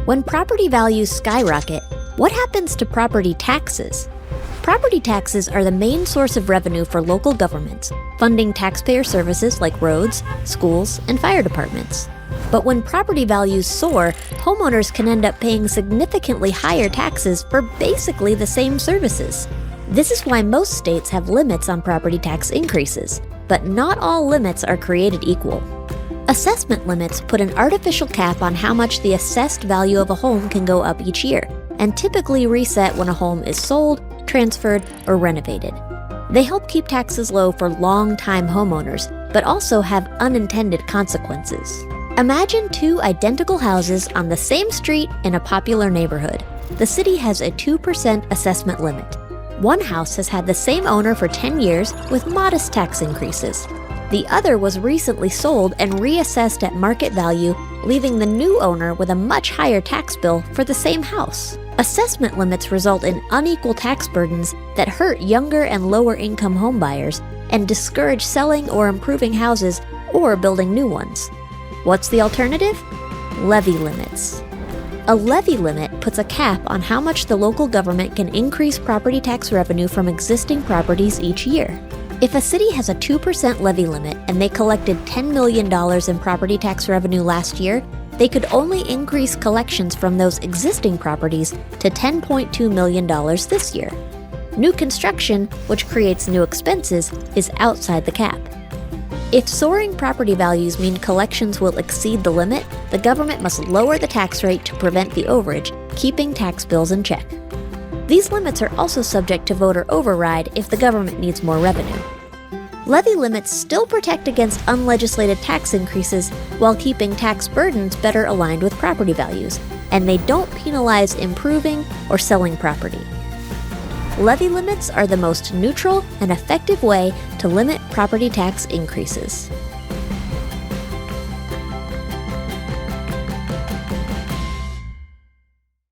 When property values skyrocket, what happens to property taxes? Property taxes are the main source of revenue for local governments, funding taxpayer services like roads, schools, and fire departments. But when property values soar, homeowners can end up paying significantly higher taxes for basically the same services. This is why most states have limits on property tax increases, but not all limits are created equal. Assessment limits put an artificial cap on how much the assessed value of a home can go up each year, and typically reset when a home is sold, transferred, or renovated. They help keep taxes low for long-time homeowners, but also have unintended consequences. Imagine two identical houses on the same street in a popular neighborhood. The city has a 2% assessment limit. One house has had the same owner for 10 years with modest tax increases. The other was recently sold and reassessed at market value, leaving the new owner with a much higher tax bill for the same house. Assessment limits result in unequal tax burdens that hurt younger and lower-income homebuyers and discourage selling or improving houses or building new ones. What's the alternative? Levy limits. A levy limit puts a cap on how much the local government can increase property tax revenue from existing properties each year. If a city has a 2% levy limit and they collected $10 million in property tax revenue last year, they could only increase collections from those existing properties to $10.2 million this year. New construction, which creates new expenses, is outside the cap. If soaring property values mean collections will exceed the limit, the government must lower the tax rate to prevent the overage, keeping tax bills in check. These limits are also subject to voter override if the government needs more revenue. Levy limits still protect against unlegislated tax increases while keeping tax burdens better aligned with property values, and they don't penalize improving or selling property. Levy limits are the most neutral and effective way to limit property tax increases.